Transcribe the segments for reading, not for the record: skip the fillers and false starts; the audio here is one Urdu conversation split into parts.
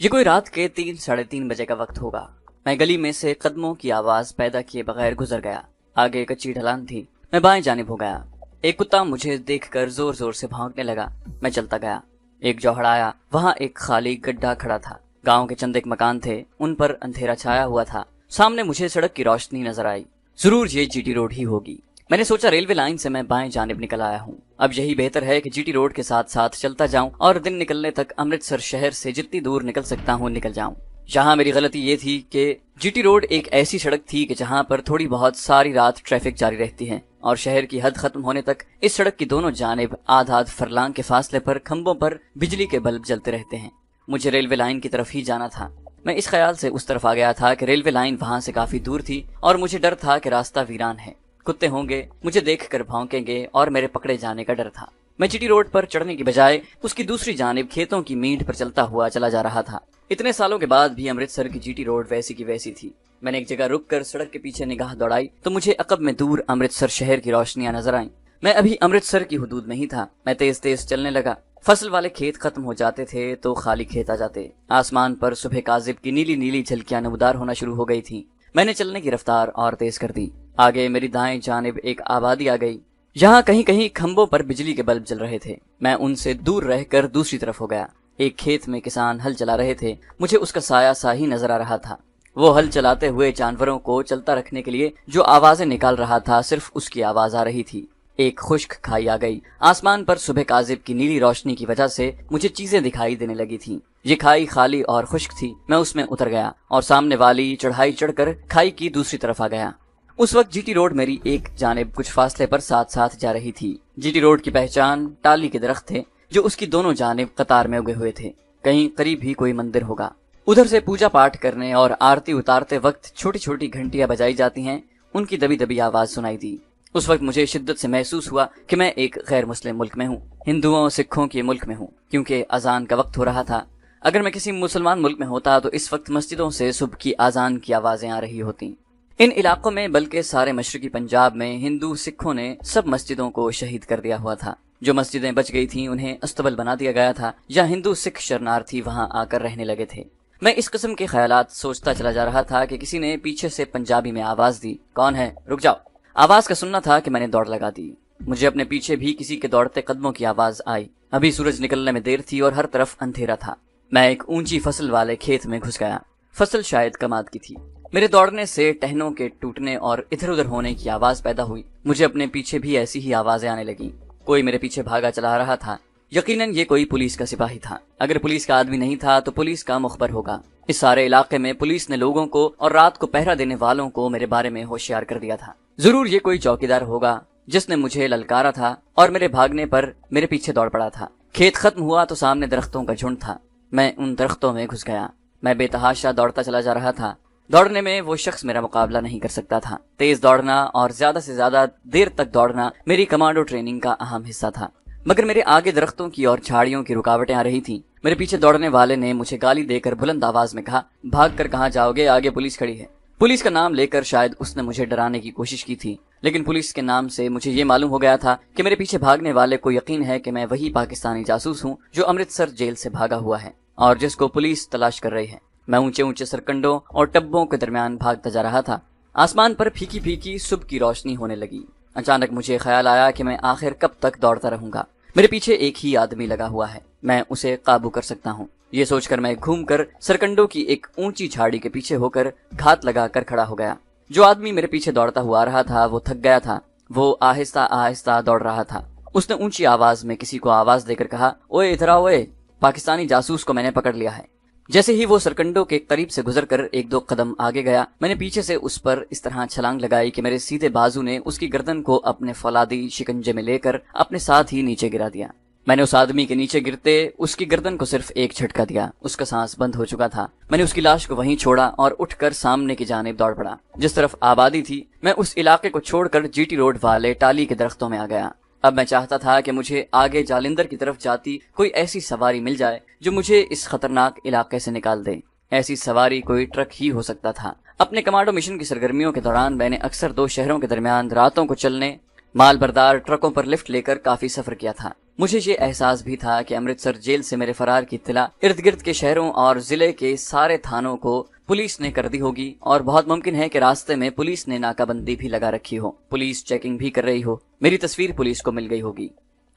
یہ کوئی رات کے 3-3:30 بجے کا وقت ہوگا۔ میں گلی میں سے قدموں کی آواز پیدا کیے بغیر گزر گیا۔ آگے کچی ڈھلان تھی، میں بائیں جانب ہو گیا۔ ایک کتا مجھے دیکھ کر زور زور سے بھونکنے لگا۔ میں چلتا گیا، ایک جوہڑ آیا، وہاں ایک خالی گڈھا کھڑا تھا۔ گاؤں کے چند ایک مکان تھے، ان پر اندھیرا چھایا ہوا تھا۔ سامنے مجھے سڑک کی روشنی نظر آئی، ضرور یہ جی ٹی روڈ ہی ہوگی۔ میں نے سوچا ریلوے لائن سے میں بائیں جانب نکل آیا ہوں، اب یہی بہتر ہے کہ جی ٹی روڈ کے ساتھ ساتھ چلتا جاؤں اور دن نکلنے تک امرتسر شہر سے جتنی دور نکل سکتا ہوں نکل جاؤں۔ یہاں میری غلطی یہ تھی کہ جی ٹی روڈ ایک ایسی سڑک تھی کہ جہاں پر تھوڑی بہت ساری رات ٹریفک جاری رہتی ہے، اور شہر کی حد ختم ہونے تک اس سڑک کی دونوں جانب آدھ فرلانگ کے فاصلے پر کھمبوں پر بجلی کے بلب جلتے رہتے ہیں۔ مجھے ریلوے لائن کی طرف ہی جانا تھا۔ میں اس خیال سے اس طرف آ گیا تھا کہ ریلوے لائن وہاں سے کافی دور تھی اور مجھے ڈر تھا کہ راستہ ویران ہے، کتے ہوں گے، مجھے دیکھ کر بھونکیں گے اور میرے پکڑے جانے کا ڈر تھا۔ میں جی ٹی روڈ پر چڑھنے کی بجائے اس کی دوسری جانب کھیتوں کی مینڈ پر چلتا ہوا چلا جا رہا تھا۔ اتنے سالوں کے بعد بھی امرتسر کی جی ٹی روڈ ویسی کی ویسی تھی۔ میں نے ایک جگہ رک کر سڑک کے پیچھے نگاہ دوڑائی تو مجھے عقب میں دور امرتسر شہر کی روشنیاں نظر آئیں۔ میں ابھی امرتسر کی حدود میں ہی تھا۔ میں تیز تیز چلنے لگا۔ فصل والے کھیت ختم ہو جاتے تھے تو خالی کھیت آ جاتے۔ آسمان پر صبح کاذب کی نیلی نیلی جھلکیاں نمودار ہونا شروع ہو گئی تھیں۔ میں نے چلنے کی رفتار اور تیز کر دی۔ آگے میری دائیں جانب ایک آبادی آ گئی، جہاں کہیں کہیں کھمبوں پر بجلی کے بلب جل رہے تھے۔ میں ان سے دور رہ کر دوسری طرف ہو گیا۔ ایک کھیت میں کسان ہل چلا رہے تھے، مجھے اس کا سایہ سا ہی نظر آ رہا تھا۔ وہ ہل چلاتے ہوئے جانوروں کو چلتا رکھنے کے لیے جو آوازیں نکال رہا تھا، صرف اس کی آواز آ رہی تھی۔ ایک خشک کھائی آ گئی۔ آسمان پر صبح کاذب کی نیلی روشنی کی وجہ سے مجھے چیزیں دکھائی دینے لگی تھیں۔ یہ کھائی خالی اور خشک تھی۔ میں اس میں اتر گیا اور سامنے والی چڑھائی چڑھ کر کھائی کی دوسری طرف آ گیا۔ اس وقت جی ٹی روڈ میری ایک جانب کچھ فاصلے پر ساتھ ساتھ جا رہی تھی۔ جی ٹی روڈ کی پہچان ٹالی کے درخت تھے جو اس کی دونوں جانب قطار میں اگے ہوئے تھے۔ کہیں قریب ہی کوئی مندر ہوگا۔ ادھر سے پوجا پاٹ کرنے اور آرتی اتارتے وقت چھوٹی چھوٹی گھنٹیاں بجائی جاتی ہیں، ان کی دبی دبی آواز سنائی دی۔ اس وقت مجھے شدت سے محسوس ہوا کہ میں ایک غیر مسلم ملک میں ہوں، ہندوؤں سکھوں کے ملک میں ہوں، کیونکہ اذان کا وقت ہو رہا تھا۔ اگر میں کسی مسلمان ملک میں ہوتا تو اس وقت مسجدوں سے صبح کی اذان کی آوازیں آ رہی ہوتی۔ ان علاقوں میں بلکہ سارے مشرقی پنجاب میں ہندو سکھوں نے سب مسجدوں کو شہید کر دیا ہوا تھا۔ جو مسجدیں بچ گئی تھیں انہیں استبل بنا دیا گیا تھا، یا ہندو سکھ شرنارتھی وہاں آ کر رہنے لگے تھے۔ میں اس قسم کے خیالات سوچتا چلا جا رہا تھا کہ کسی نے پیچھے سے پنجابی میں آواز دی، کون ہے؟ رک جاؤ۔ آواز کا سننا تھا کہ میں نے دوڑ لگا دی۔ مجھے اپنے پیچھے بھی کسی کے دوڑتے قدموں کی آواز آئی۔ ابھی سورج نکلنے میں دیر تھی اور ہر طرف اندھیرا تھا۔ میں ایک اونچی فصل والے کھیت میں گھس گیا۔ فصل شاید کماد کی تھی۔ میرے دوڑنے سے ٹہنوں کے ٹوٹنے اور ادھر ادھر ہونے کی آواز پیدا ہوئی۔ مجھے اپنے پیچھے بھی ایسی ہی آوازیں آنے لگیں۔ کوئی میرے پیچھے بھاگا چلا رہا تھا۔ یقیناً یہ کوئی پولیس کا سپاہی تھا۔ اگر پولیس کا آدمی نہیں تھا تو پولیس کا مخبر ہوگا۔ اس سارے علاقے میں پولیس نے لوگوں کو اور رات کو پہرا دینے والوں کو میرے بارے میں ہوشیار کر دیا تھا۔ ضرور یہ کوئی چوکیدار ہوگا جس نے مجھے للکارا تھا اور میرے بھاگنے پر میرے پیچھے دوڑ پڑا تھا۔ کھیت ختم ہوا تو سامنے درختوں کا جھنڈ تھا۔ میں ان درختوں میں گھس گیا۔ میں بے تحاشا دوڑتا چلا جا رہا تھا۔ دوڑنے میں وہ شخص میرا مقابلہ نہیں کر سکتا تھا۔ تیز دوڑنا اور زیادہ سے زیادہ دیر تک دوڑنا میری کمانڈو ٹریننگ کا اہم حصہ تھا، مگر میرے آگے درختوں کی اور جھاڑیوں کی رکاوٹیں آ رہی تھیں۔ میرے پیچھے دوڑنے والے نے مجھے گالی دے کر بلند آواز میں کہا، بھاگ کر کہاں جاؤ گے؟ آگے پولیس کھڑی ہے۔ پولیس کا نام لے کر شاید اس نے مجھے ڈرانے کی کوشش کی تھی، لیکن پولیس کے نام سے مجھے یہ معلوم ہو گیا تھا کہ میرے پیچھے بھاگنے والے کو یقین ہے کہ میں وہی پاکستانی جاسوس ہوں جو امرتسر جیل سے بھاگا ہوا ہے اور جس کو پولیس تلاش کر رہی ہے۔ میں اونچے اونچے سرکنڈوں اور ٹبوں کے درمیان بھاگتا جا رہا تھا۔ آسمان پر پھیکی پھیکی صبح کی روشنی ہونے لگی۔ اچانک مجھے خیال آیا کہ میں آخر کب تک دوڑتا رہوں گا؟ میرے پیچھے ایک ہی آدمی لگا ہوا ہے، میں اسے قابو کر سکتا ہوں۔ یہ سوچ کر میں گھوم کر سرکنڈوں کی ایک اونچی جھاڑی کے پیچھے ہو کر گھات لگا کر کھڑا ہو گیا۔ جو آدمی میرے پیچھے دوڑتا ہوا آ رہا تھا وہ تھک گیا تھا۔ وہ آہستہ آہستہ دوڑ رہا تھا۔ اس نے اونچی آواز میں کسی کو آواز دے کر کہا، اوئے ادھر آؤ، اوئے پاکستانی جاسوس کو میں نے پکڑ لیا ہے۔ جیسے ہی وہ سرکنڈوں کے قریب سے گزر کر ایک دو قدم آگے گیا، میں نے پیچھے سے اس پر اس طرح چھلانگ لگائی کہ میرے سیدھے بازو نے اس کی گردن کو اپنے فولادی شکنجے میں لے کر اپنے ساتھ ہی نیچے گرا دیا۔ میں نے اس آدمی کے نیچے گرتے اس کی گردن کو صرف ایک جھٹکا دیا۔ اس کا سانس بند ہو چکا تھا۔ میں نے اس کی لاش کو وہیں چھوڑا اور اٹھ کر سامنے کی جانب دوڑ پڑا جس طرف آبادی تھی۔ میں اس علاقے کو چھوڑ کر جی ٹی روڈ والے ٹالی کے درختوں میں آ گیا۔ اب میں چاہتا تھا کہ مجھے آگے جالندھر کی طرف جاتی کوئی ایسی سواری مل جائے جو مجھے اس خطرناک علاقے سے نکال دے۔ ایسی سواری کوئی ٹرک ہی ہو سکتا تھا۔ اپنے کمانڈو مشن کی سرگرمیوں کے دوران میں نے اکثر دو شہروں کے درمیان راتوں کو چلنے مال بردار ٹرکوں پر لفٹ لے کر کافی سفر کیا تھا۔ مجھے یہ احساس بھی تھا کہ امرتسر جیل سے میرے فرار کی اطلاع ارد گرد کے شہروں اور ضلع کے سارے تھانوں کو پولیس نے کر دی ہوگی، اور بہت ممکن ہے کہ راستے میں پولیس نے ناکہ بندی بھی لگا رکھی ہو، پولیس چیکنگ بھی کر رہی ہو، میری تصویر پولیس کو مل گئی ہوگی۔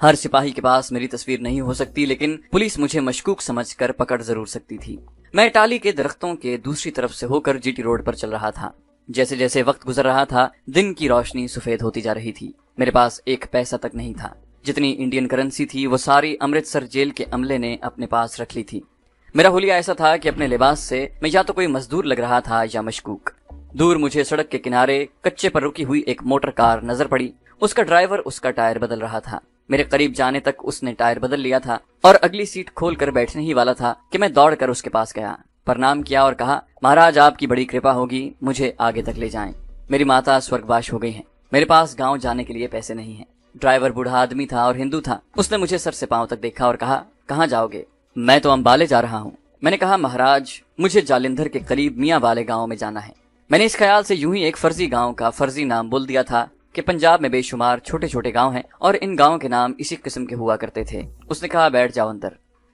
ہر سپاہی کے پاس میری تصویر نہیں ہو سکتی، لیکن پولیس مجھے مشکوک سمجھ کر پکڑ ضرور سکتی تھی۔ میں ٹالی کے درختوں کے دوسری طرف سے ہو کر جی ٹی روڈ پر چل رہا تھا۔ جیسے جیسے وقت گزر رہا تھا دن کی روشنی سفید ہوتی جا رہی تھی۔ میرے پاس ایک پیسہ تک نہیں تھا، جتنی انڈین کرنسی تھی وہ ساری امرتسر جیل کے عملے نے اپنے پاس رکھ لی تھی۔ میرا حلیہ ایسا تھا کہ اپنے لباس سے میں یا تو کوئی مزدور لگ رہا تھا یا مشکوک۔ دور مجھے سڑک کے کنارے کچے پر رکی ہوئی ایک موٹر کار نظر پڑی۔ اس کا ڈرائیور اس کا ٹائر بدل رہا تھا۔ میرے قریب جانے تک اس نے ٹائر بدل لیا تھا اور اگلی سیٹ کھول کر بیٹھنے ہی والا تھا کہ میں دوڑ کر اس کے پاس گیا، پرنام کیا اور کہا، مہاراج آپ کی بڑی کرپا ہوگی، مجھے آگے تک لے جائیں۔ میری ماتا سورگواش ہو گئی ہیں، میرے پاس گاؤں جانے کے لیے پیسے نہیں ہیں۔ ڈرائیور بوڑھا آدمی تھا اور ہندو تھا۔ اس نے مجھے سر سے پاؤں تک دیکھا اور کہا، کہاں جاؤ گے؟ میں تو امبالے جا رہا ہوں۔ میں نے کہا، مہاراج مجھے جالندھر کے قریب میاں والے گاؤں میں جانا ہے۔ میں نے اس خیال سے یوں ہی ایک فرضی گاؤں کا فرضی نام بول دیا تھا کہ پنجاب میں بے شمار چھوٹے چھوٹے گاؤں ہیں اور ان گاؤں کے نام اسی قسم کے ہوا کرتے تھے۔ اس نے کہا، بیٹھ جاؤ اندر،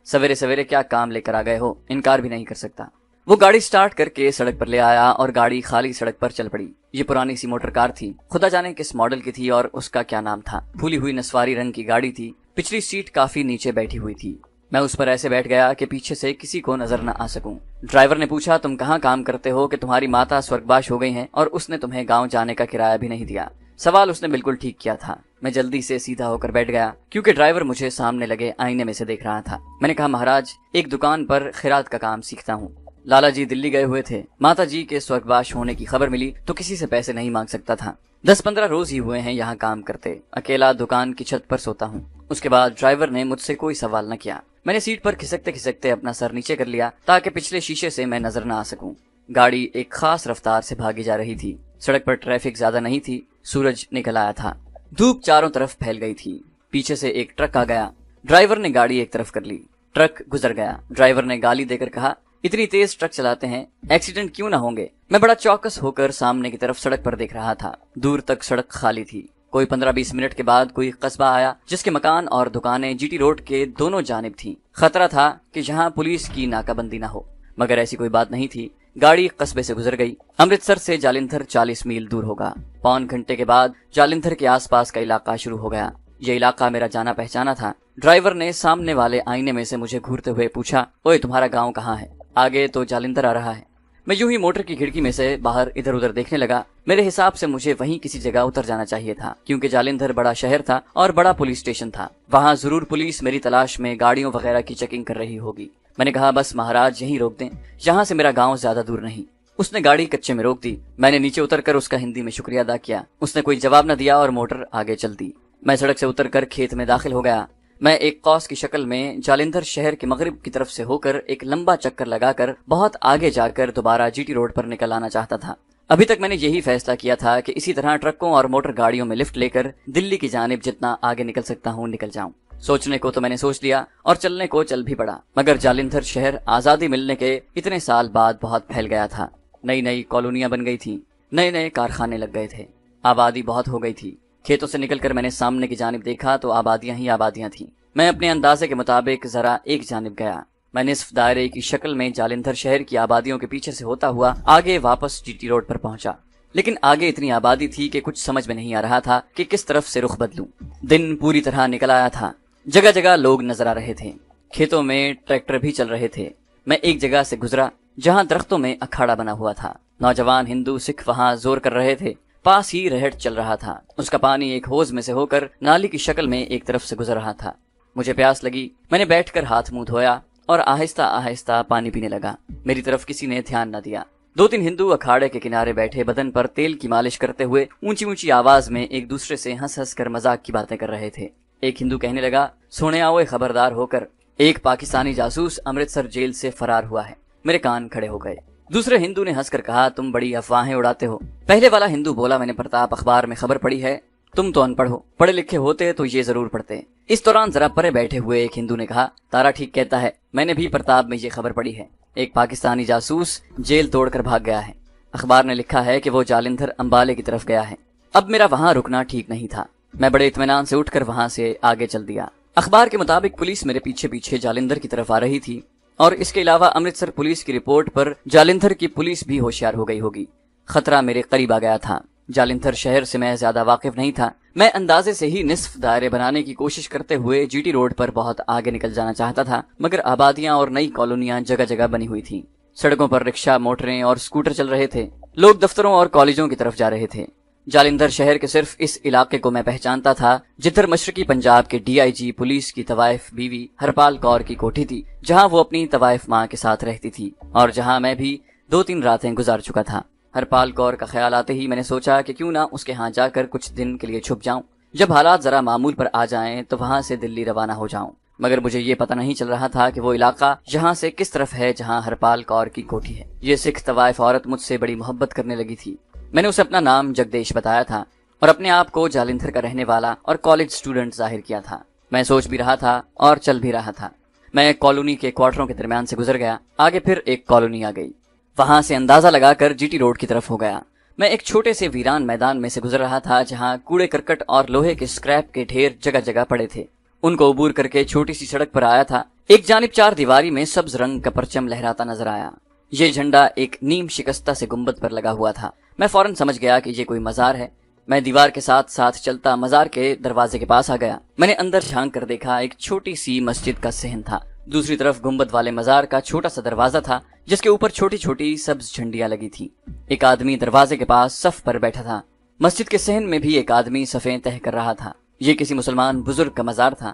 سویرے سویرے کیا کام لے کر آ گئے ہو، انکار بھی نہیں کر سکتا۔ وہ گاڑی سٹارٹ کر کے سڑک پر لے آیا اور گاڑی خالی سڑک پر چل پڑی۔ یہ پرانی سی موٹر کار تھی، خدا جانے کس ماڈل کی تھی اور اس کا کیا نام تھا۔ پھولی ہوئی نسواری رنگ کی گاڑی تھی، پچھلی سیٹ کافی نیچے بیٹھی ہوئی تھی۔ میں اس پر ایسے بیٹھ گیا کہ پیچھے سے کسی کو نظر نہ آ سکوں۔ ڈرائیور نے پوچھا، تم کہاں کام کرتے ہو کہ تمہاری ماتا سورگواش ہو گئی ہیں اور اس نے تمہیں گاؤں جانے کا کرایہ بھی نہیں دیا؟ سوال اس نے بالکل ٹھیک کیا تھا۔ میں جلدی سے سیدھا ہو کر بیٹھ گیا کیونکہ ڈرائیور مجھے سامنے لگے آئینے میں سے دیکھ رہا تھا۔ میں نے کہا، مہاراج ایک دکان پر خیرات کا کام سیکھتا ہوں۔ لالا جی دلی گئے ہوئے تھے، ماتا جی کے سورگواش ہونے کی خبر ملی تو کسی سے پیسے نہیں مانگ سکتا تھا۔ 10-15 روز ہی ہوئے ہیں یہاں کام کرتے، اکیلا دکان کی چھت پر سوتا ہوں۔ اس کے بعد ڈرائیور نے مجھ سے کوئی سوال نہ کیا۔ میں نے سیٹ پر کھسکتے کھسکتے اپنا سر نیچے کر لیا تاکہ پچھلے شیشے سے میں نظر نہ آ سکوں۔ گاڑی ایک خاص رفتار سے بھاگی جا رہی تھی۔ سڑک پر ٹریفک زیادہ نہیں تھی، سورج نکل آیا تھا، دھوپ چاروں طرف پھیل گئی تھی۔ پیچھے سے ایک ٹرک آ گیا، ڈرائیور نے گاڑی ایک طرف کر لی، ٹرک گزر گیا۔ ڈرائیور نے گالی دے کر کہا، اتنی تیز ٹرک چلاتے ہیں، ایکسیڈنٹ کیوں نہ ہوں گے؟ میں بڑا چوکس ہو کر سامنے کی طرف سڑک پر دیکھ رہا تھا۔ دور تک سڑک خالی تھی۔ کوئی 15-20 منٹ کے بعد کوئی قصبہ آیا جس کے مکان اور دکانیں جی ٹی روڈ کے دونوں جانب تھیں۔ خطرہ تھا کہ جہاں پولیس کی ناکہ بندی نہ ہو، مگر ایسی کوئی بات نہیں تھی۔ گاڑی قصبے سے گزر گئی۔ امرتسر سے جالندھر 40 میل دور ہوگا۔ پون گھنٹے کے بعد جالندھر کے آس پاس کا علاقہ شروع ہو گیا۔ یہ علاقہ میرا جانا پہچانا تھا۔ ڈرائیور نے سامنے والے آئینے میں سے مجھے گھورتے ہوئے پوچھا، اوئے تمہارا گاؤں کہاں ہے؟ آگے تو جالندھر آ رہا ہے۔ میں یوں ہی موٹر کی کھڑکی میں سے باہر ادھر ادھر دیکھنے لگا۔ میرے حساب سے مجھے وہیں کسی جگہ اتر جانا چاہیے تھا کیونکہ جالندھر بڑا شہر تھا اور بڑا پولیس اسٹیشن تھا۔ وہاں ضرور پولیس میری تلاش میں گاڑیوں وغیرہ کی چیکنگ کر رہی ہوگی۔ میں نے کہا، بس مہاراج یہیں روک دیں، یہاں سے میرا گاؤں زیادہ دور نہیں۔ اس نے گاڑی کچے میں روک دی۔ میں نے نیچے اتر کر اس کا ہندی میں شکریہ ادا کیا۔ اس نے کوئی جواب نہ دیا اور موٹر آگے چل دی۔ میں سڑک سے اتر کر کھیت میں داخل ہو گیا۔ میں ایک قوس کی شکل میں جالندھر شہر کے مغرب کی طرف سے ہو کر ایک لمبا چکر لگا کر بہت آگے جا کر دوبارہ جی ٹی روڈ پر نکل آنا چاہتا تھا۔ ابھی تک میں نے یہی فیصلہ کیا تھا کہ اسی طرح ٹرکوں اور موٹر گاڑیوں میں لفٹ لے کر دلی کی جانب جتنا آگے نکل سکتا ہوں نکل جاؤں۔ سوچنے کو تو میں نے سوچ لیا اور چلنے کو چل بھی پڑا، مگر جالندھر شہر آزادی ملنے کے اتنے سال بعد بہت پھیل گیا تھا۔ نئی نئی کالونیاں بن گئی تھیں، نئے نئے کارخانے لگ گئے تھے، آبادی بہت ہو گئی تھی۔ کھیتوں سے نکل کر میں نے سامنے کی جانب دیکھا تو آبادیاں ہی آبادیاں تھیں۔ میں اپنے اندازے کے مطابق ذرا ایک جانب گیا۔ میں نصف دائرے کی شکل میں جالندھر شہر کی آبادیوں کے پیچھے سے ہوتا ہوا آگے واپس جی ٹی روڈ پر پہنچا، لیکن آگے اتنی آبادی تھی کہ کچھ سمجھ میں نہیں آ رہا تھا کہ کس طرف سے رخ بدلوں۔ دن پوری طرح نکل آیا تھا، جگہ جگہ لوگ نظر آ رہے تھے، کھیتوں میں ٹریکٹر بھی چل رہے تھے۔ میں ایک جگہ سے گزرا جہاں درختوں میں اکھاڑا بنا ہوا تھا، نوجوان ہندو سکھ وہاں زور کر رہے تھے۔ پاس ہی رہٹ چل رہا تھا، اس کا پانی ایک ہوز میں سے ہو کر نالی کی شکل میں ایک طرف سے گزر رہا تھا۔ مجھے پیاس لگی، میں نے بیٹھ کر ہاتھ منہ دھویا اور آہستہ آہستہ پانی پینے لگا۔ میری طرف کسی نے دھیان نہ دیا۔ 2-3 ہندو اکھاڑے کے کنارے بیٹھے بدن پر تیل کی مالش کرتے ہوئے اونچی اونچی آواز میں ایک دوسرے سے ہنس ہنس کر مذاق کی باتیں کر رہے تھے۔ ایک ہندو کہنے لگا، سونے آؤ خبردار ہو کر، ایک پاکستانی جاسوس امرتسر جیل سے فرار ہوا ہے۔ میرے کان کھڑے ہو گئے۔ دوسرے ہندو نے ہنس کر کہا، تم بڑی افواہیں اڑاتے ہو۔ پہلے والا ہندو بولا، میں نے پرتاپ اخبار میں خبر پڑھی ہے، تم تو ان پڑھ ہو، پڑھے لکھے ہوتے تو یہ ضرور پڑھتے۔ اس دوران ذرا پرے بیٹھے ہوئے ایک ہندو نے کہا، تارا ٹھیک کہتا ہے، میں نے بھی پرتاپ میں یہ خبر پڑھی ہے، ایک پاکستانی جاسوس جیل توڑ کر بھاگ گیا ہے۔ اخبار نے لکھا ہے کہ وہ جالندھر امبالے کی طرف گیا ہے۔ اب میرا وہاں رکنا ٹھیک نہیں تھا۔ میں بڑے اطمینان سے اٹھ کر وہاں سے آگے چل دیا۔ اخبار کے مطابق پولیس میرے پیچھے پیچھے جالندھر کی طرف آ رہی تھی، اور اس کے علاوہ امرتسر پولیس کی رپورٹ پر جالندھر کی پولیس بھی ہوشیار ہو گئی ہوگی۔ خطرہ میرے قریب آ گیا تھا۔ جالندھر شہر سے میں زیادہ واقف نہیں تھا۔ میں اندازے سے ہی نصف دائرے بنانے کی کوشش کرتے ہوئے جی ٹی روڈ پر بہت آگے نکل جانا چاہتا تھا، مگر آبادیاں اور نئی کالونیاں جگہ جگہ بنی ہوئی تھیں۔ سڑکوں پر رکشا، موٹریں اور سکوٹر چل رہے تھے۔ لوگ دفتروں اور کالجوں کی طرف جا رہے تھے۔ جالندھر شہر کے صرف اس علاقے کو میں پہچانتا تھا جدھر مشرقی پنجاب کے ڈی آئی جی پولیس کی طوائف بیوی ہرپال کور کی کوٹھی تھی، جہاں وہ اپنی طوائف ماں کے ساتھ رہتی تھی، اور جہاں میں بھی 2-3 راتیں گزار چکا تھا۔ ہرپال کور کا خیال آتے ہی میں نے سوچا کہ کیوں نہ اس کے ہاں جا کر کچھ دن کے لیے چھپ جاؤں۔ جب حالات ذرا معمول پر آ جائیں تو وہاں سے دلی روانہ ہو جاؤں، مگر مجھے یہ پتہ نہیں چل رہا تھا کہ وہ علاقہ یہاں سے کس طرف ہے جہاں ہرپال کور کی کوٹھی ہے۔ یہ سکھ طوائف عورت مجھ سے بڑی محبت کرنے لگی تھی۔ میں نے اسے اپنا نام جگدیش بتایا تھا اور اپنے آپ کو جالندھر کا رہنے والا اور کالج سٹوڈنٹ ظاہر کیا تھا۔ میں سوچ بھی رہا تھا اور چل بھی رہا تھا۔ میں ایک کالونی کے کوارٹروں کے درمیان سے گزر گیا، آگے پھر ایک کالونی آ گئی، وہاں سے اندازہ لگا کر جی ٹی روڈ کی طرف ہو گیا۔ میں ایک چھوٹے سے ویران میدان میں سے گزر رہا تھا جہاں کوڑے کرکٹ اور لوہے کے سکریپ کے ڈھیر جگہ جگہ پڑے تھے۔ ان کو عبور کر کے چھوٹی سی سڑک پر آیا تھا۔ ایک جانب 4 دیواری میں سبز رنگ کا پرچم لہراتا نظر آیا۔ یہ جھنڈا ایک نیم شکستہ سے گنبد پر لگا ہوا تھا۔ میں فوراً سمجھ گیا کہ یہ کوئی مزار ہے۔ میں دیوار کے ساتھ ساتھ چلتا مزار کے دروازے کے پاس آ گیا۔ میں نے اندر جھانک کر دیکھا، ایک چھوٹی سی مسجد کا صحن تھا۔ دوسری طرف گنبد والے مزار کا چھوٹا سا دروازہ تھا جس کے اوپر چھوٹی چھوٹی سبز جھنڈیاں لگی تھیں۔ ایک آدمی دروازے کے پاس صف پر بیٹھا تھا۔ مسجد کے صحن میں بھی ایک آدمی صفیں طے کر رہا تھا۔ یہ کسی مسلمان بزرگ کا مزار تھا۔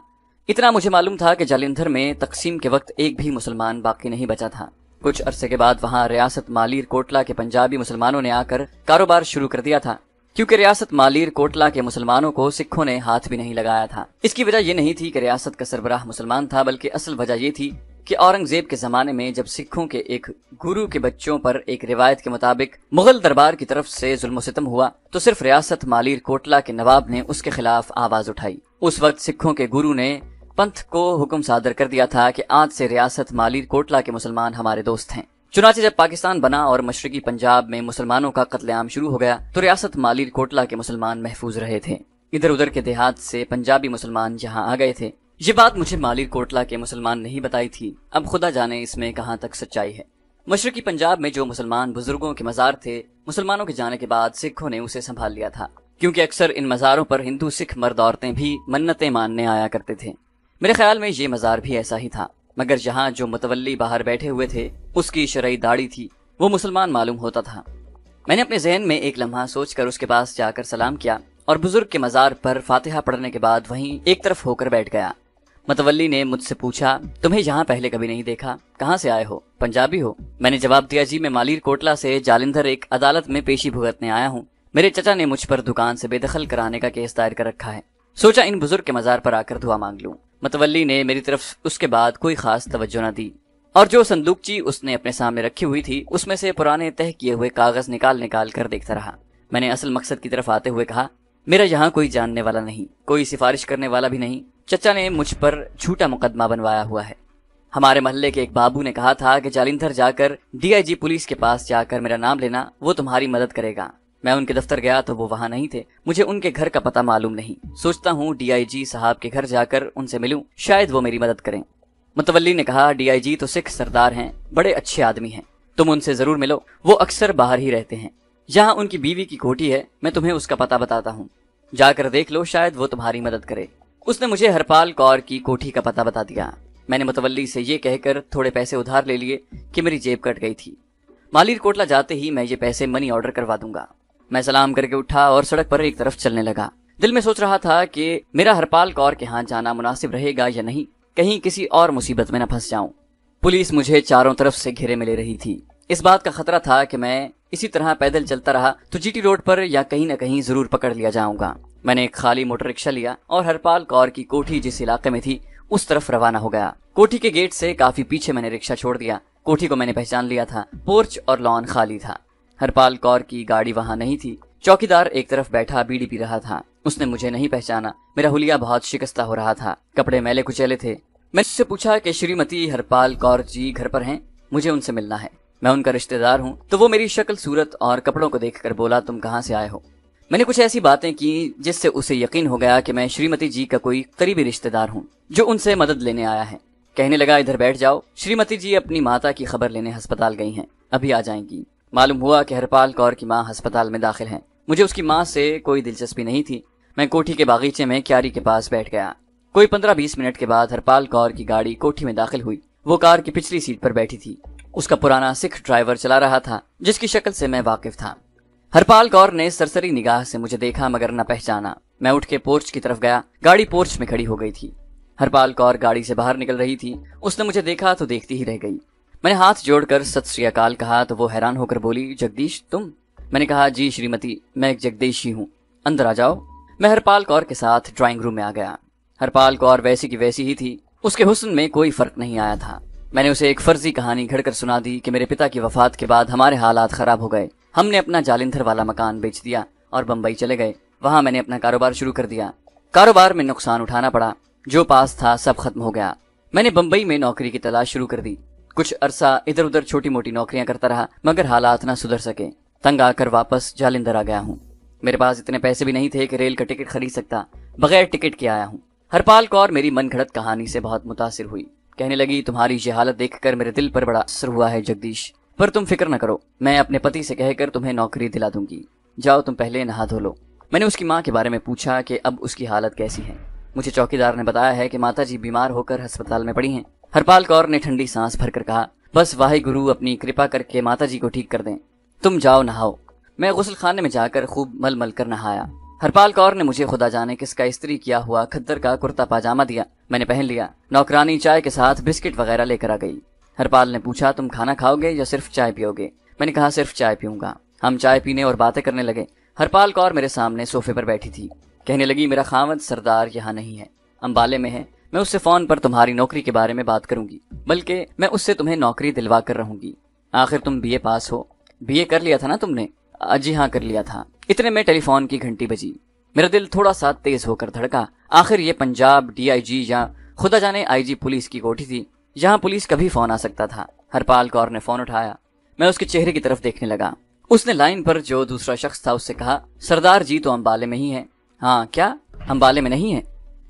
اتنا مجھے معلوم تھا کہ جالندھر میں تقسیم کے وقت ایک بھی مسلمان باقی نہیں بچا تھا۔ کچھ عرصے کے بعد وہاں ریاست مالیر کوٹلا کے پنجابی مسلمانوں نے آ کر کاروبار شروع کر دیا تھا، کیونکہ ریاست مالیر کوٹلا کے مسلمانوں کو سکھوں نے ہاتھ بھی نہیں لگایا تھا۔ اس کی وجہ یہ نہیں تھی کہ ریاست کا سربراہ مسلمان تھا، بلکہ اصل وجہ یہ تھی کہ اورنگزیب کے زمانے میں جب سکھوں کے ایک گرو کے بچوں پر ایک روایت کے مطابق مغل دربار کی طرف سے ظلم و ستم ہوا تو صرف ریاست مالیر کوٹلا کے نواب نے اس کے خلاف آواز اٹھائی۔ اس وقت سکھوں کے گرو نے پنتھ کو حکم صادر کر دیا تھا کہ آج سے ریاست مالیر کوٹلا کے مسلمان ہمارے دوست ہیں۔ چنانچہ جب پاکستان بنا اور مشرقی پنجاب میں مسلمانوں کا قتل عام شروع ہو گیا تو ریاست مالیر کوٹلا کے مسلمان محفوظ رہے تھے۔ ادھر ادھر کے دیہات سے پنجابی مسلمان یہاں آ گئے تھے۔ یہ بات مجھے مالیر کوٹلا کے مسلمان نہیں بتائی تھی، اب خدا جانے اس میں کہاں تک سچائی ہے۔ مشرقی پنجاب میں جو مسلمان بزرگوں کے مزار تھے، مسلمانوں کے جانے کے بعد سکھوں نے اسے سنبھال لیا تھا، کیونکہ اکثر ان مزاروں پر ہندو سکھ مرد عورتیں بھی منتیں ماننے آیا کرتے تھے۔ میرے خیال میں یہ مزار بھی ایسا ہی تھا، مگر جہاں جو متولی باہر بیٹھے ہوئے تھے اس کی شرعی داڑھی تھی، وہ مسلمان معلوم ہوتا تھا۔ میں نے اپنے ذہن میں ایک لمحہ سوچ کر اس کے پاس جا کر سلام کیا اور بزرگ کے مزار پر فاتحہ پڑھنے کے بعد وہیں ایک طرف ہو کر بیٹھ گیا۔ متولی نے مجھ سے پوچھا، تمہیں یہاں پہلے کبھی نہیں دیکھا، کہاں سے آئے ہو، پنجابی ہو؟ میں نے جواب دیا، جی میں مالیر کوٹلا سے جالندھر ایک عدالت میں پیشی بھگتنے آیا ہوں۔ میرے چچا نے مجھ پر دکان سے بے دخل کرانے کا کیس دائر کر رکھا ہے، سوچا ان بزرگ کے مزار پر آ کر دعا مانگ لوں۔ متولی نے میری طرف اس کے بعد کوئی خاص توجہ نہ دی، اور جو صندوقچی اس نے اپنے سامنے رکھی ہوئی تھی اس میں سے پرانے تہہ کیے ہوئے کاغذ نکال کر دیکھتا رہا۔ میں نے اصل مقصد کی طرف آتے ہوئے کہا، میرا یہاں کوئی جاننے والا نہیں، کوئی سفارش کرنے والا بھی نہیں، چچا نے مجھ پر جھوٹا مقدمہ بنوایا ہوا ہے۔ ہمارے محلے کے ایک بابو نے کہا تھا کہ جالندھر جا کر ڈی آئی جی پولیس کے پاس جا کر میرا نام لینا، وہ تمہاری مدد کرے گا۔ میں ان کے دفتر گیا تو وہ وہاں نہیں تھے، مجھے ان کے گھر کا پتہ معلوم نہیں، سوچتا ہوں ڈی آئی جی صاحب کے گھر جا کر ان سے ملوں، شاید وہ میری مدد کریں۔ متولی نے کہا، ڈی آئی جی تو سکھ سردار ہیں، بڑے اچھے آدمی ہیں، تم ان سے ضرور ملو، وہ اکثر باہر ہی رہتے ہیں۔ یہاں ان کی بیوی کی کوٹھی ہے، میں تمہیں اس کا پتہ بتاتا ہوں، جا کر دیکھ لو، شاید وہ تمہاری مدد کرے۔ اس نے مجھے ہرپال کور کی کوٹھی کا پتہ بتا دیا۔ میں نے متولی سے یہ کہہ کر تھوڑے پیسے ادھار لے لیے کہ میری جیب کٹ گئی تھی۔ مالیر کوٹلا جاتے ہی میں یہ پیسے منی آرڈر کروا دوں گا۔ میں سلام کر کے اٹھا اور سڑک پر ایک طرف چلنے لگا۔ دل میں سوچ رہا تھا کہ میرا ہرپال کور کے ہاں جانا مناسب رہے گا یا نہیں، کہیں کسی اور مصیبت میں نہ پھنس جاؤں۔ پولیس مجھے چاروں طرف سے گھیرے میں لے رہی تھی۔ اس بات کا خطرہ تھا کہ میں اسی طرح پیدل چلتا رہا تو جی ٹی روڈ پر یا کہیں نہ کہیں ضرور پکڑ لیا جاؤں گا۔ میں نے ایک خالی موٹر رکشہ لیا اور ہرپال کور کی کوٹھی جس علاقے میں تھی اس طرف روانہ ہو گیا۔ کوٹھی کے گیٹ سے کافی پیچھے میں نے رکشہ چھوڑ دیا۔ کوٹھی کو میں نے پہچان لیا تھا، پورچ اور لان خالی تھا۔ ہرپال کور کی گاڑی وہاں نہیں تھی۔ چوکیدار ایک طرف بیٹھا بیڑی پی رہا تھا۔ اس نے مجھے نہیں پہچانا۔ میرا حلیہ بہت شکستہ ہو رہا تھا، کپڑے میلے کچیلے تھے۔ میں اس سے پوچھا کہ شریمتی ہرپال کور جی گھر پر ہیں، مجھے ان سے ملنا ہے، میں ان کا رشتہ دار ہوں۔ تو وہ میری شکل صورت اور کپڑوں کو دیکھ کر بولا، تم کہاں سے آئے ہو؟ میں نے کچھ ایسی باتیں کی جس سے اسے یقین ہو گیا کہ میں شریمتی جی کا کوئی قریبی رشتہ دار ہوں جو ان سے مدد لینے آیا ہے۔ کہنے لگا ادھر بیٹھ جاؤ، شریمتی جی اپنی ماتا کی خبر لینے ہسپتال گئی ہیں، ابھی آ جائیں گی۔ معلوم ہوا کہ ہرپال کور کی ماں ہسپتال میں داخل ہیں۔ مجھے اس کی ماں سے کوئی دلچسپی نہیں تھی۔ میں کوٹھی کے باغیچے میں کیاری کے پاس بیٹھ گیا۔ کوئی 15-20 منٹ کے بعد ہرپال کور کی گاڑی کوٹھی میں داخل ہوئی۔ وہ کار کی پچھلی سیٹ پر بیٹھی تھی۔ اس کا پرانا سکھ ڈرائیور چلا رہا تھا جس کی شکل سے میں واقف تھا۔ ہرپال کور نے سرسری نگاہ سے مجھے دیکھا مگر نہ پہچانا۔ میں اٹھ کے پورچ کی طرف گیا۔ گاڑی پورچ میں کھڑی ہو گئی تھی۔ ہرپال کور گاڑی سے باہر نکل رہی تھی۔ اس نے مجھے دیکھا تو دیکھتی ہی رہ گئی۔ میں نے ہاتھ جوڑ کر ست سری اکال کہا تو وہ حیران ہو کر بولی، جگدیش تم؟ میں نے کہا جی شریمتی، میں ایک جگدیش ہی ہوں، اندر آ جاؤ۔ میں ہرپال کور کے ساتھ ڈرائنگ روم میں آ گیا۔ ہرپال کور ویسی کی ویسی ہی تھی۔ اس کے حسن میں کوئی فرق نہیں آیا تھا۔ میں نے اسے ایک فرضی کہانی گھڑ کر سنا دی کہ میرے پتا کی وفات کے بعد ہمارے حالات خراب ہو گئے۔ ہم نے اپنا جالندھر والا مکان بیچ دیا اور بمبئی چلے گئے۔ وہاں میں نے اپنا کاروبار شروع کر دیا۔ کاروبار میں نقصان اٹھانا پڑا، جو پاس تھا سب ختم ہو گیا۔ میں نے بمبئی میں نوکری کی تلاش شروع کر دی۔ کچھ عرصہ ادھر ادھر چھوٹی موٹی نوکریاں کرتا رہا مگر حالات نہ سدھر سکے۔ تنگ آ کر واپس جالندھر آ گیا ہوں۔ میرے پاس اتنے پیسے بھی نہیں تھے کہ ریل کا ٹکٹ خرید سکتا۔ بغیر ٹکٹ کے آیا ہوں۔ ہرپال کور میری من گھڑت کہانی سے بہت متاثر ہوئی۔ کہنے لگی تمہاری یہ حالت دیکھ کر میرے دل پر بڑا اثر ہوا ہے جگدیش، پر تم فکر نہ کرو، میں اپنے پتی سے کہہ کر تمہیں نوکری دلا دوں گی۔ جاؤ تم پہلے نہا دھو لو۔ میں نے اس کی ماں کے بارے میں پوچھا کہ اب اس کی حالت کیسی ہے۔ مجھے چوکیدار نے بتایا ہے کہ ماتا جی بیمار ہو کر ہسپتال میں پڑی ہیں۔ ہرپال کور نے ٹھنڈی سانس بھر کر کہا، بس واہے گرو اپنی کرپا کر کے ماتا جی کو ٹھیک کر دیں، تم جاؤ نہاؤ۔ میں غسل خانے میں جا کر خوب مل مل کر نہایا۔ ہرپال کور نے مجھے خدا جانے کس کا استری کیا ہوا کھدر کا کرتا پاجامہ دیا۔ میں نے پہن لیا۔ نوکرانی چائے کے ساتھ بسکٹ وغیرہ لے کر آ گئی۔ ہرپال نے پوچھا تم کھانا کھاؤ گے یا صرف چائے پیو گے؟ میں نے کہا صرف چائے پیوں گا۔ ہم چائے پینے اور باتیں کرنے لگے۔ ہرپال کور میرے سامنے صوفے پر بیٹھی تھی۔ کہنے لگی میرا خاوند سردار یہاں نہیں ہے، امبالے میں ہے۔ میں اس سے فون پر تمہاری نوکری کے بارے میں بات کروں گی، بلکہ میں اس سے تمہیں نوکری دلوا کر رہوں گی۔ آخر تم be a pass who, be اے کر لیا تھا نا تم نے؟ جی ہاں کر لیا تھا۔ اتنے میں ٹیلی فون کی گھنٹی بجی۔ میرا دل تھوڑا سا تیز ہو کر دھڑکا۔ آخر یہ پنجاب ڈی آئی جی یا خدا جانے آئی جی پولیس کی کوٹھی تھی، جہاں پولیس کبھی فون آ سکتا تھا۔ ہرپال کور نے فون اٹھایا۔ میں اس کے چہرے کی طرف دیکھنے لگا۔ اس نے لائن پر جو دوسرا شخص تھا اس سے کہا، سردار جی تو امبالے میں ہی ہے۔ ہاں کیا امبالے میں نہیں ہے؟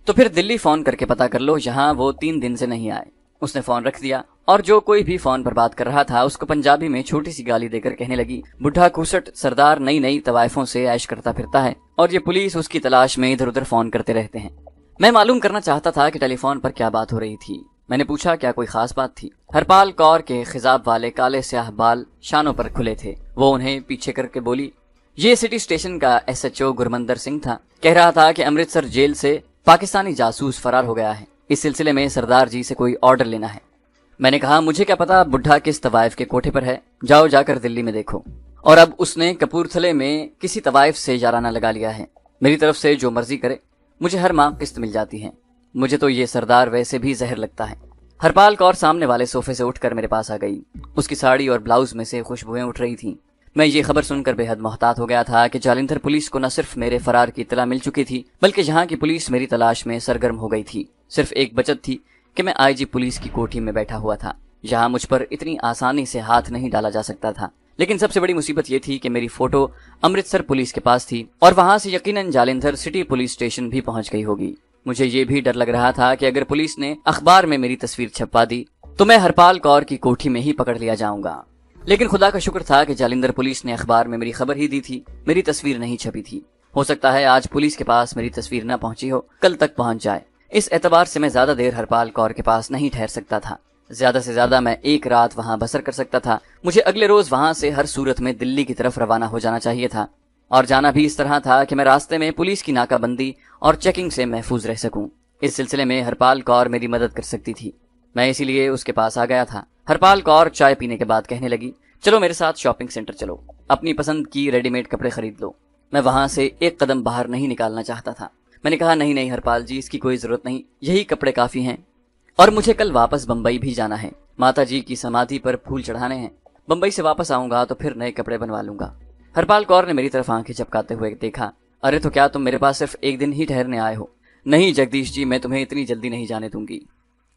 تو پھر دلی فون کر کے پتا کر لو، یہاں وہ 3 دن سے نہیں آئے۔ اس نے فون رکھ دیا اور جو کوئی بھی فون پر بات کر رہا تھا اس کو پنجابی میں چھوٹی سی گالی دے کر کہنے لگی، بڈھا کوسٹ سردار نئی نئی طوائفوں سے عیش کرتا پھرتا ہے اور یہ پولیس اس کی تلاش میں ادھر ادھر فون کرتے رہتے ہیں۔ میں معلوم کرنا چاہتا تھا کہ ٹیلی فون پر کیا بات ہو رہی تھی۔ میں نے پوچھا کیا کوئی خاص بات تھی؟ ہرپال کور کے خضاب والے کالے سیاہ بال شانوں پر کھلے تھے۔ وہ انہیں پیچھے کر کے بولی، یہ سٹی اسٹیشن کا ایس ایچ او گرمندر سنگھ تھا، کہہ رہا تھا کہ امرتسر جیل سے پاکستانی جاسوس فرار ہو گیا ہے، اس سلسلے میں سردار جی سے کوئی آرڈر لینا ہے۔ میں نے کہا مجھے کیا پتا بڈھا کس طوائف کے کوٹھے پر ہے، جاؤ جا کر دلی میں دیکھو۔ اور اب اس نے کپورتھلے میں کسی طوائف سے یارانہ لگا لیا ہے۔ میری طرف سے جو مرضی کرے، مجھے ہر ماہ قسط مل جاتی ہے۔ مجھے تو یہ سردار ویسے بھی زہر لگتا ہے۔ ہرپال کور سامنے والے صوفے سے اٹھ کر میرے پاس آ گئی۔ اس کی ساڑی اور بلاؤز میں سے خوشبوئیں اٹھ رہی تھیں۔ میں یہ خبر سن کر بے حد محتاط ہو گیا تھا کہ جالندھر پولیس کو نہ صرف میرے فرار کی اطلاع مل چکی تھی بلکہ یہاں کی پولیس میری تلاش میں سرگرم ہو گئی تھی۔ صرف ایک بچت تھی کہ میں آئی جی پولیس کی کوٹھی میں بیٹھا ہوا تھا، جہاں مجھ پر اتنی آسانی سے ہاتھ نہیں ڈالا جا سکتا تھا۔ لیکن سب سے بڑی مصیبت یہ تھی کہ میری فوٹو امرتسر پولیس کے پاس تھی اور وہاں سے یقیناً جالندھر سٹی پولیس اسٹیشن بھی پہنچ گئی ہوگی۔ مجھے یہ بھی ڈر لگ رہا تھا کہ اگر پولیس نے اخبار میں میری تصویر چھپوا دی تو میں ہرپال کور کی کوٹھی میں ہی پکڑ لیا جاؤں گا۔ لیکن خدا کا شکر تھا کہ جالندھر پولیس نے اخبار میں میری خبر ہی دی تھی، میری تصویر نہیں چھپی تھی۔ ہو سکتا ہے آج پولیس کے پاس میری تصویر نہ پہنچی ہو، کل تک پہنچ جائے۔ اس اعتبار سے میں زیادہ دیر ہرپال کور کے پاس نہیں ٹھہر سکتا تھا۔ زیادہ سے زیادہ میں 1 رات وہاں بسر کر سکتا تھا۔ مجھے اگلے روز وہاں سے ہر صورت میں دلی کی طرف روانہ ہو جانا چاہیے تھا، اور جانا بھی اس طرح تھا کہ میں راستے میں پولیس کی ناکہ بندی اور چیکنگ سے محفوظ رہ سکوں۔ اس سلسلے میں ہرپال کور میری مدد کر سکتی تھی۔ میں اسی لیے اس کے پاس آ گیا تھا۔ ہرپال کور چائے پینے کے بعد کہنے لگی، چلو میرے ساتھ شاپنگ سینٹر چلو، اپنی پسند کی ریڈی میڈ کپڑے خرید لو۔ میں وہاں سے 1 قدم باہر نہیں نکالنا چاہتا تھا۔ میں نے کہا نہیں ہرپال جی، اس کی کوئی ضرورت نہیں، یہی کپڑے کافی ہیں، اور مجھے کل واپس بمبئی بھی جانا ہے، ماتا جی کی سمادھی پر پھول چڑھانے ہیں۔ بمبئی سے واپس آؤں گا تو پھر نئے کپڑے بنوا لوں گا۔ ہرپال کور نے میری طرف آنکھیں جھپکاتے ہوئے دیکھا، ارے تو کیا تم میرے پاس صرف 1 دن ہی ٹھہرنے آئے ہو؟ نہیں جگدیش جی، میں تمہیں اتنی جلدی نہیں جانے دوں گی۔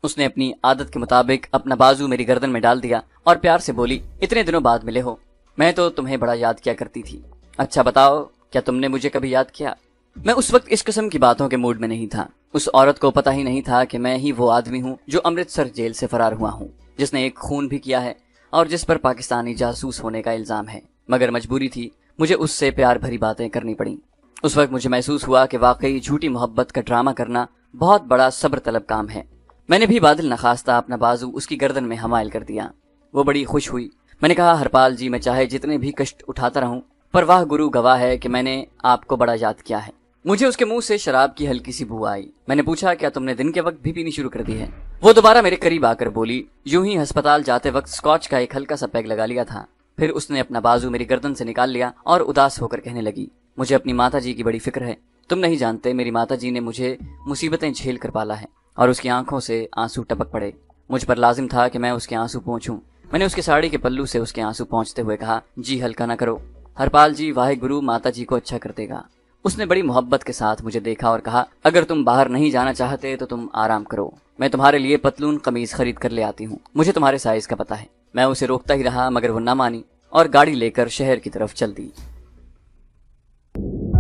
اس نے اپنی عادت کے مطابق اپنا بازو میری گردن میں ڈال دیا اور پیار سے بولی، اتنے دنوں بعد ملے ہو، میں تو تمہیں بڑا یاد کیا کرتی تھی۔ اچھا بتاؤ کیا تم نے مجھے کبھی یاد کیا؟ میں اس وقت اس قسم کی باتوں کے موڈ میں نہیں تھا۔ اس عورت کو پتہ ہی نہیں تھا کہ میں ہی وہ آدمی ہوں جو امرتسر جیل سے فرار ہوا ہوں، جس نے ایک خون بھی کیا ہے اور جس پر پاکستانی جاسوس ہونے کا الزام ہے، مگر مجبوری تھی، مجھے اس سے پیار بھری باتیں کرنی پڑیں۔ اس وقت مجھے محسوس ہوا کہ واقعی جھوٹی محبت کا ڈرامہ کرنا بہت بڑا صبر طلب کام ہے۔ میں نے بھی بادل نخواستہ اپنا بازو اس کی گردن میں حمائل کر دیا۔ وہ بڑی خوش ہوئی۔ میں نے کہا، ہرپال جی، میں چاہے جتنے بھی کشٹ اٹھاتا رہوں، پر واہ گرو گواہ ہے کہ میں نے آپ کو بڑا یاد کیا ہے۔ مجھے اس کے منہ سے شراب کی ہلکی سی بو آئی۔ میں نے پوچھا، کیا تم نے دن کے وقت بھی پینی شروع کر دی ہے؟ وہ دوبارہ میرے قریب آ کر بولی، یوں ہی ہسپتال جاتے وقت اسکاچ کا ایک ہلکا سا پیگ لگا لیا تھا۔ پھر اس نے اپنا بازو میری گردن سے نکال لیا اور اداس ہو کر کہنے لگی، مجھے اپنی ماتا جی کی بڑی فکر ہے۔ تم نہیں جانتے، میری ماتا جی نے مجھے مصیبتیں جھیل کر پالا ہے۔ اور اس کی آنکھوں سے آنسو ٹپک پڑے۔ مجھ پر لازم تھا کہ میں اس کے آنسو پوچھوں۔ میں نے اس کی ساڑی کے پلو سے اس کے آنسو پہنچتے ہوئے کہا، جی ہلکا نہ کرو ہرپال جی، واہ گرو ماتا جی کو اچھا کر دے گا۔ اس نے بڑی محبت کے ساتھ مجھے دیکھا اور کہا، اگر تم باہر نہیں جانا چاہتے تو تم آرام کرو، میں تمہارے لیے پتلون قمیض خرید کر لے آتی ہوں، مجھے تمہارے سائز کا پتہ ہے۔ میں اسے روکتا ہی رہا مگر وہ نہ مانی اور گاڑی لے کر شہر کی طرف چل دی۔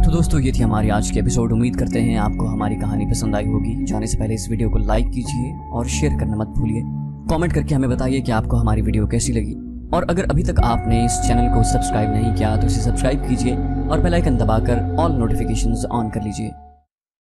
تو دوستو، یہ تھی ہماری آج کی ایپیسوڈ۔ امید کرتے ہیں آپ کو ہماری کہانی پسند آئی ہوگی۔ جانے سے پہلے اس ویڈیو کو لائک کیجیے اور شیئر کرنا مت بھولیے۔ کامنٹ کر کے ہمیں بتائیے کہ آپ کو ہماری ویڈیو کیسی لگی، اور اگر ابھی تک آپ نے اس چینل کو سبسکرائب نہیں کیا تو اسے سبسکرائب کیجیے اور بیل آئیکن دبا کر آل نوٹیفیکیشنز آن کر لیجیے۔